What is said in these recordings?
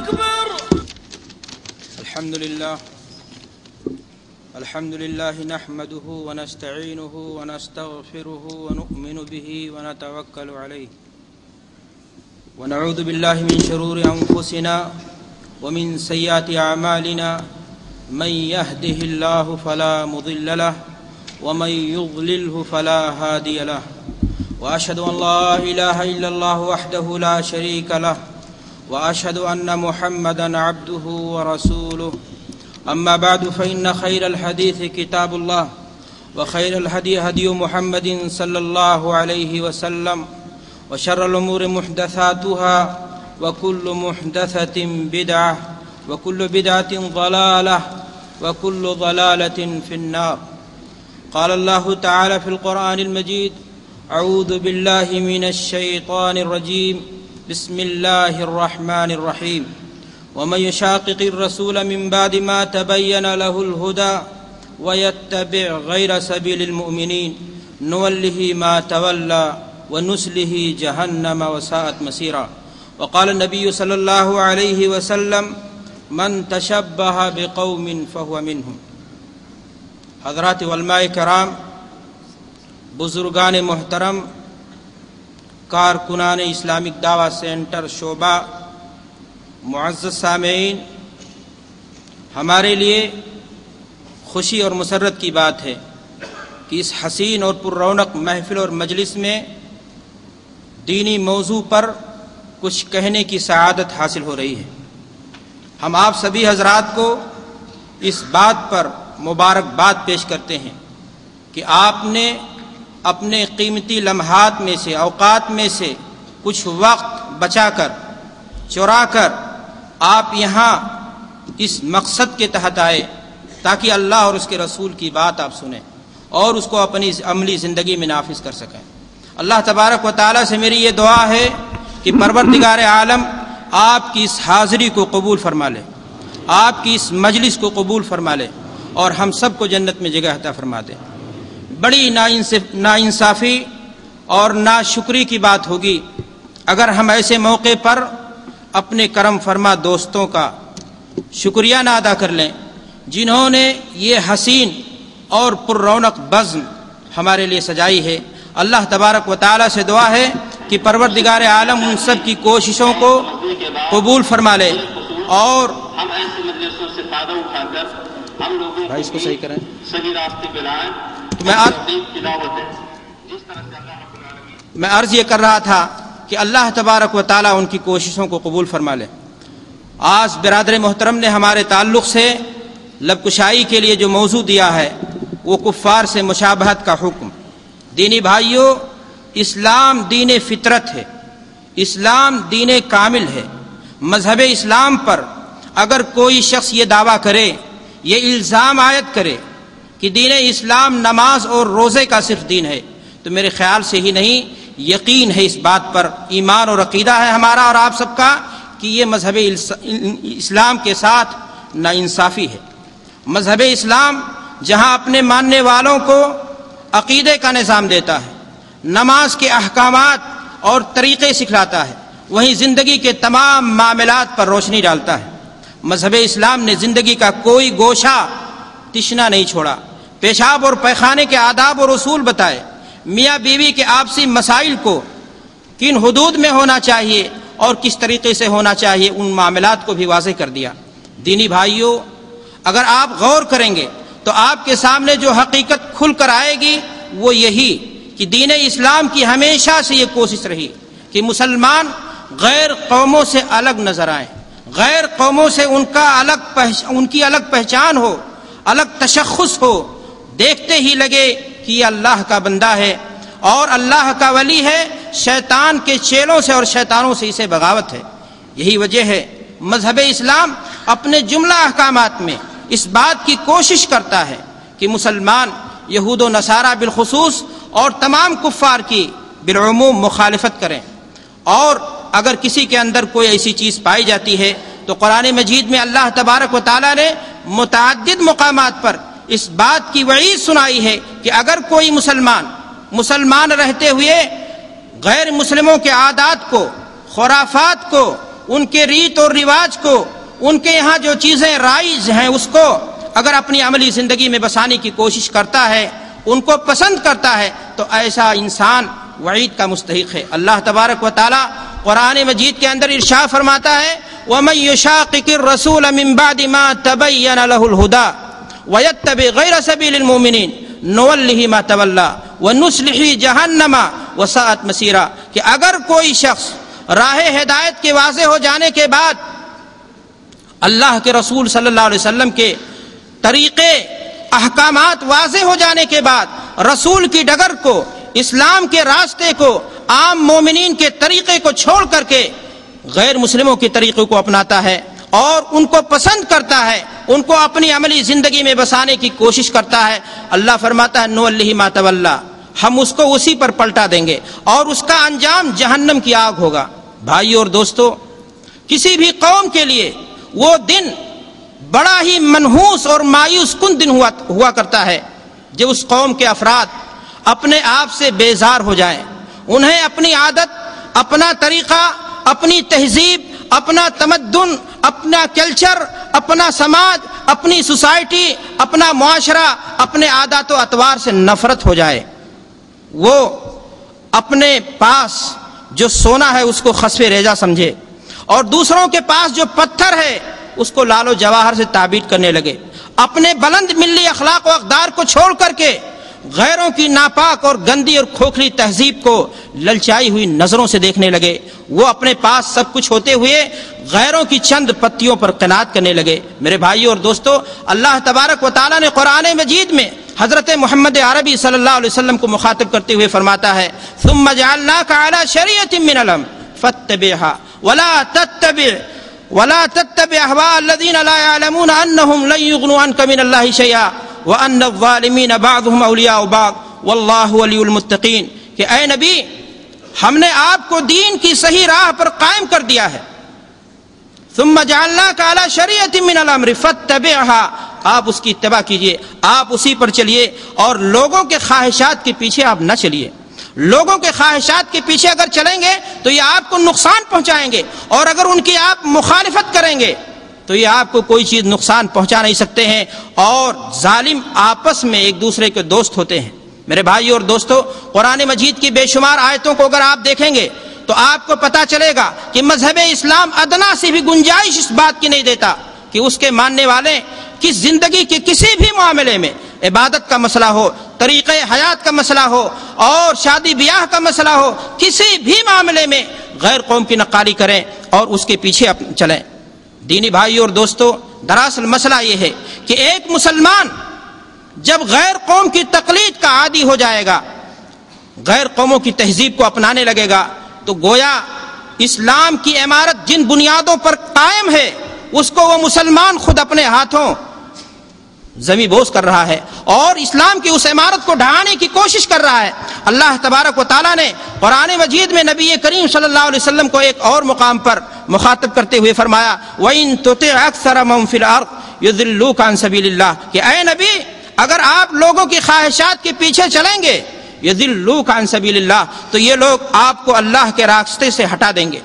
أكبر. الحمد لله نحمده ونستعينه ونستغفره ونؤمن به ونتوكل عليه ونعوذ بالله من شرور أنفسنا ومن سيئات أعمالنا من يهده الله فلا مضل له ومن يضلله فلا هادي له وأشهد أن لا إله إلا الله وحده لا شريك له وأشهد أن محمدا عبده ورسوله أما بعد فإن خير الحديث كتاب الله وخير الهدي هدي محمد صلى الله عليه وسلم وشر الأمور محدثاتها وكل محدثة بدعة وكل بدعة ضلالة وكل ضلالة في النار. قال الله تعالى في القرآن المجيد: أعوذ بالله من الشيطان الرجيم بسم الله الرحمن الرحيم ومن يشاقق الرسول من بعد ما تبين له الهدى ويتبع غير سبيل المؤمنين نوله ما تولى ونسله جهنم وساءت مسيرا. وقال النبي صلى الله عليه وسلم: من تشبه بقوم فهو منهم. حضرات علماء کرام، بزرگان محترم، کارکنان اسلامک دعویٰ سینٹر شعبہ، معزز سامعین، ہمارے لیے خوشی اور مسرت کی بات ہے کہ اس حسین اور پر رونق محفل اور مجلس میں دینی موضوع پر کچھ کہنے کی سعادت حاصل ہو رہی ہے. ہم آپ سبھی حضرات کو اس بات پر مبارکباد پیش کرتے ہیں کہ آپ نے اپنے قیمتی لمحات میں سے، اوقات میں سے کچھ وقت بچا کر، چرا کر آپ یہاں اس مقصد کے تحت آئے تاکہ اللہ اور اس کے رسول کی بات آپ سنیں اور اس کو اپنی عملی زندگی میں نافذ کر سکیں. اللہ تبارک و تعالیٰ سے میری یہ دعا ہے کہ پروردگار عالم آپ کی اس حاضری کو قبول فرما لے، آپ کی اس مجلس کو قبول فرما لے اور ہم سب کو جنت میں جگہ عطا فرما دے. بڑی ناانصافی اور ناشکری کی بات ہوگی اگر ہم ایسے موقع پر اپنے کرم فرما دوستوں کا شکریہ نہ ادا کر لیں جنہوں نے یہ حسین اور پر رونق بزم ہمارے لیے سجائی ہے. اللہ تبارک و تعالیٰ سے دعا ہے کہ پروردگار عالم ان سب کی کوششوں کو قبول فرما لے اور ہم ایسی مجلسوں سے فائدہ اٹھا کر ہم لوگوں بھائی اس کو صحیح کریں، صحیح راستے پہ لائیں. میں عرض یہ کر رہا تھا کہ اللہ تبارک و تعالیٰ ان کی کوششوں کو قبول فرما لے. آج برادر محترم نے ہمارے تعلق سے لب کشائی کے لیے جو موضوع دیا ہے وہ کفار سے مشابہت کا حکم. دینی بھائیوں، اسلام دین فطرت ہے، اسلام دین کامل ہے. مذہب اسلام پر اگر کوئی شخص یہ دعویٰ کرے، یہ الزام عائد کرے کہ دین اسلام نماز اور روزے کا صرف دین ہے، تو میرے خیال سے ہی نہیں، یقین ہے اس بات پر، ایمان اور عقیدہ ہے ہمارا اور آپ سب کا کہ یہ مذہب اسلام کے ساتھ ناانصافی ہے. مذہب اسلام جہاں اپنے ماننے والوں کو عقیدے کا نظام دیتا ہے، نماز کے احکامات اور طریقے سکھلاتا ہے، وہیں زندگی کے تمام معاملات پر روشنی ڈالتا ہے. مذہب اسلام نے زندگی کا کوئی گوشہ تشنا نہیں چھوڑا، پیشاب اور پیخانے کے آداب اور اصول بتائے، میاں بیوی کے آپسی مسائل کو کن حدود میں ہونا چاہیے اور کس طریقے سے ہونا چاہیے ان معاملات کو بھی واضح کر دیا. دینی بھائیوں، اگر آپ غور کریں گے تو آپ کے سامنے جو حقیقت کھل کر آئے گی وہ یہی کہ دین اسلام کی ہمیشہ سے یہ کوشش رہی کہ مسلمان غیر قوموں سے الگ نظر آئیں، غیر قوموں سے ان کی الگ پہچان ہو، الگ تشخص ہو، دیکھتے ہی لگے کہ یہ اللہ کا بندہ ہے اور اللہ کا ولی ہے، شیطان کے چیلوں سے اور شیطانوں سے اسے بغاوت ہے. یہی وجہ ہے مذہب اسلام اپنے جملہ احکامات میں اس بات کی کوشش کرتا ہے کہ مسلمان یہود و نصارہ بالخصوص اور تمام کفار کی بالعموم مخالفت کریں، اور اگر کسی کے اندر کوئی ایسی چیز پائی جاتی ہے تو قرآن مجید میں اللہ تبارک و تعالیٰ نے متعدد مقامات پر اس بات کی وعید سنائی ہے کہ اگر کوئی مسلمان رہتے ہوئے غیر مسلموں کے عادات کو، خرافات کو ان کے ریت اور رواج کو، ان کے یہاں جو چیزیں رائج ہیں اس کو اگر اپنی عملی زندگی میں بسانے کی کوشش کرتا ہے، ان کو پسند کرتا ہے، تو ایسا انسان وعید کا مستحق ہے۔ اللہ تبارک و تعالی قرآن مجید کے اندر ارشاد فرماتا ہے وَمَن يُشَاقِقِ الرَّسُولَ مِن بَعْدِ مَا تَبَيَّنَ لَهُ الْهُدَى وَيَتَّبِعْ غَيْرَ سَبِيلِ الْمُؤْمِنِينَ نُوَلِّهِ مَا تَوَلَّى وَنُصْلِهِ جَهَنَّمَ وَسَاءَتْ مَصِيرًا، کہ اگر کوئی شخص راہ ہدایت کے واضح ہو جانے کے بعد اللہ کے رسول صلی اللہ علیہ وسلم کے طریقے احکامات واضح ہو جانے کے بعد رسول کی ڈگر کو، اسلام کے راستے کو، عام مومنین کے طریقے کو چھوڑ کر کے غیر مسلموں کے طریقے کو اپناتا ہے اور ان کو پسند کرتا ہے، ان کو اپنی عملی زندگی میں بسانے کی کوشش کرتا ہے، اللہ فرماتا ہے نُوَلِّهِ مَا تَوَلَّى، ہم اس کو اسی پر پلٹا دیں گے اور اس کا انجام جہنم کی آگ ہوگا۔ بھائیو اور دوستو، کسی بھی قوم کے لیے وہ دن بڑا ہی منحوس اور مایوس کن دن ہوا کرتا ہے جب اس قوم کے افراد اپنے آپ سے بیزار ہو جائیں، انہیں اپنی عادت، اپنا طریقہ، اپنی تہذیب، اپنا تمدن، اپنا کلچر، اپنا سماج، اپنی سوسائٹی، اپنا معاشرہ، اپنے عادات و اطوار سے نفرت ہو جائے، وہ اپنے پاس جو سونا ہے اس کو خسف ریزہ سمجھے اور دوسروں کے پاس جو پتھر ہے اس کو لال و جواہر سے تعبیر کرنے لگے، اپنے بلند ملی اخلاق و اقدار کو چھوڑ کر کے غیروں کی ناپاک اور گندی اور کھوکھلی تہذیب کو للچائی ہوئی نظروں سے دیکھنے لگے، وہ اپنے پاس سب کچھ ہوتے ہوئے غیروں کی چند پتیوں پر قناعت کرنے لگے۔ میرے بھائیو اور دوستو، اللہ تبارک و تعالیٰ نے قرآن مجید میں حضرت محمد عربی صلی اللہ علیہ وسلم کو مخاطب کرتے ہوئے فرماتا ہے ثم جعلناک علی شریعۃ من الامر فاتبعها ولا تتبع اهواء الذين لا يعلمون انهم لن يغنوا عنك من الله شيئا وان الظالمين بعضهم اولیاء بعض واللہ ولی المتقین، کہ اے نبی ہم نے آپ کو دین کی صحیح راہ پر قائم کر دیا ہے، ثم جعلناک علی شریعۃ من الامر فاتبعها، آپ اس کی اتباع کیجئے، آپ اسی پر چلیے اور لوگوں کے خواہشات کے پیچھے آپ نہ چلیے۔ لوگوں کے خواہشات کے پیچھے اگر چلیں گے تو یہ آپ کو نقصان پہنچائیں گے، اور اگر ان کی آپ مخالفت کریں گے تو یہ آپ کو کوئی چیز نقصان پہنچا نہیں سکتے ہیں، اور ظالم آپس میں ایک دوسرے کے دوست ہوتے ہیں۔ میرے بھائیو اور دوستو، قرآن مجید کی بے شمار آیتوں کو اگر آپ دیکھیں گے تو آپ کو پتا چلے گا کہ مذہب اسلام ادنا سی بھی گنجائش اس بات کی نہیں دیتا کہ اس کے ماننے والے کی زندگی کے کسی بھی معاملے میں، عبادت کا مسئلہ ہو، طریقہ حیات کا مسئلہ ہو اور شادی بیاہ کا مسئلہ ہو، کسی بھی معاملے میں غیر قوم کی نقالی کریں اور اس کے پیچھے چلیں۔ دینی بھائیو اور دوستو، دراصل مسئلہ یہ ہے کہ ایک مسلمان جب غیر قوم کی تقلید کا عادی ہو جائے گا، غیر قوموں کی تہذیب کو اپنانے لگے گا، تو گویا اسلام کی عمارت جن بنیادوں پر قائم ہے اس کو وہ مسلمان خود اپنے ہاتھوں زمیں بوس کر رہا ہے اور اسلام کی اس عمارت کو ڈھانے کی کوشش کر رہا ہے۔ اللہ تبارک و تعالیٰ نے قرآن مجید میں نبی کریم صلی اللہ علیہ وسلم کو ایک اور مقام پر مخاطب کرتے ہوئے فرمایا وَإِن تُطِعْ أَكْثَرَ مَن فِي الْأَرْضِ يُضِلُّوكَ عَن سَبِيلِ اللَّهِ، کہ اے نبی اگر آپ لوگوں کی خواہشات کے پیچھے چلیں گے يُضِلُّوكَ عَن سَبِيلِ اللَّهِ، تو یہ لوگ آپ کو اللہ کے راستے سے ہٹا دیں گے۔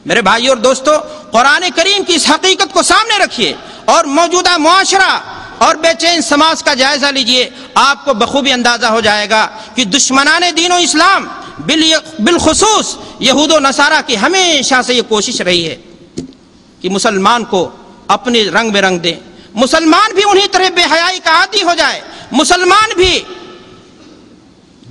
میرے بھائیو اور دوستو، قرآن کریم کی اس حقیقت کو سامنے رکھیے اور موجودہ معاشرہ اور بے چین سماج کا جائزہ لیجئے، آپ کو بخوبی اندازہ ہو جائے گا کہ دشمنان دین و اسلام بالخصوص یہود و نصارہ کی ہمیشہ سے یہ کوشش رہی ہے کہ مسلمان کو اپنے رنگ میں رنگ دیں، مسلمان بھی انہی طرح بے حیائی کا عادی ہو جائے، مسلمان بھی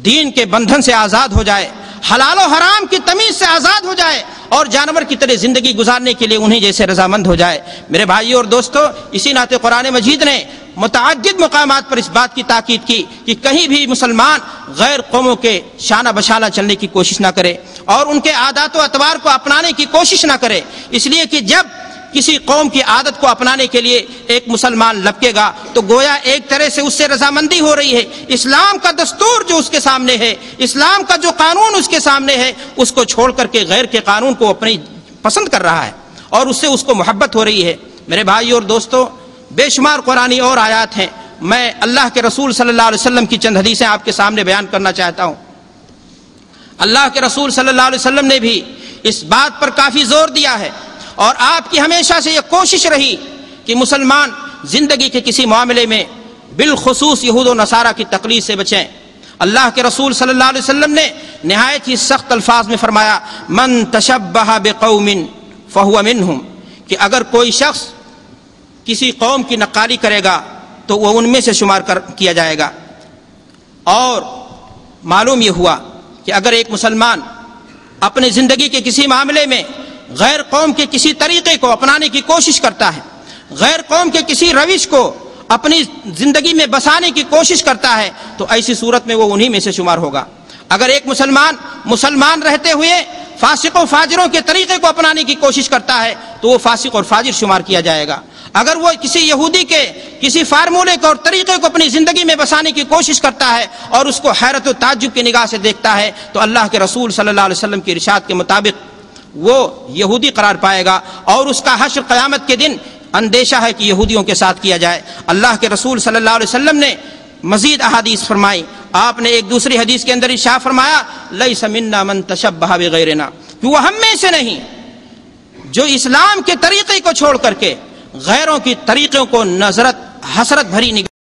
دین کے بندھن سے آزاد ہو جائے، حلال و حرام کی تمیز سے آزاد ہو جائے اور جانور کی طرح زندگی گزارنے کے لیے انہیں جیسے رضامند ہو جائے۔ میرے بھائیو اور دوستو، اسی ناطے قرآن مجید نے متعدد مقامات پر اس بات کی تاکید کی کہ کہیں بھی مسلمان غیر قوموں کے شانہ بشانہ چلنے کی کوشش نہ کرے اور ان کے عادات و اطوار کو اپنانے کی کوشش نہ کرے، اس لیے کہ جب کسی قوم کی عادت کو اپنانے کے لیے ایک مسلمان لپکے گا تو گویا ایک طرح سے اس سے رضامندی ہو رہی ہے، اسلام کا دستور جو اس کے سامنے ہے، اسلام کا جو قانون اس کے سامنے ہے، اس کو چھوڑ کر کے غیر کے قانون کو اپنی پسند کر رہا ہے اور اس سے اس کو محبت ہو رہی ہے۔ میرے بھائیو اور دوستو، بے شمار قرآنی اور آیات ہیں، میں اللہ کے رسول صلی اللہ علیہ وسلم کی چند حدیثیں آپ کے سامنے بیان کرنا چاہتا ہوں۔ اللہ کے رسول صلی اللہ علیہ وسلم نے بھی اس بات پر کافی زور دیا ہے اور آپ کی ہمیشہ سے یہ کوشش رہی کہ مسلمان زندگی کے کسی معاملے میں بالخصوص یہود و نصارہ کی تقلید سے بچیں۔ اللہ کے رسول صلی اللہ علیہ وسلم نے نہایت ہی سخت الفاظ میں فرمایا، من تشبہ بقوم فہو منہم، کہ اگر کوئی شخص کسی قوم کی نقالی کرے گا تو وہ ان میں سے شمار کیا جائے گا۔ اور معلوم یہ ہوا کہ اگر ایک مسلمان اپنی زندگی کے کسی معاملے میں غیر قوم کے کسی طریقے کو اپنانے کی کوشش کرتا ہے، غیر قوم کے کسی روش کو اپنی زندگی میں بسانے کی کوشش کرتا ہے، تو ایسی صورت میں وہ انہی میں سے شمار ہوگا۔ اگر ایک مسلمان رہتے ہوئے فاسق و فاجروں کے طریقے کو اپنانے کی کوشش کرتا ہے تو وہ فاسق اور فاجر شمار کیا جائے گا۔ اگر وہ کسی یہودی کے کسی فارمولے کو اور طریقے کو اپنی زندگی میں بسانے کی کوشش کرتا ہے اور اس کو حیرت و تعجب کی نگاہ سے دیکھتا ہے تو اللہ کے رسول صلی اللہ علیہ وسلم کی ارشاد کے مطابق وہ یہودی قرار پائے گا، اور اس کا حشر قیامت کے دن اندیشہ ہے کہ یہودیوں کے ساتھ کیا جائے۔ اللہ کے رسول صلی اللہ علیہ وسلم نے مزید احادیث فرمائی۔ آپ نے ایک دوسری حدیث کے اندر ارشاد فرمایا، لیس منا من تشبہ بغیرنا، کہ وہ ہم میں سے نہیں جو اسلام کے طریقے کو چھوڑ کر کے غیروں کی طریقوں کو حسرت بھری نگاہ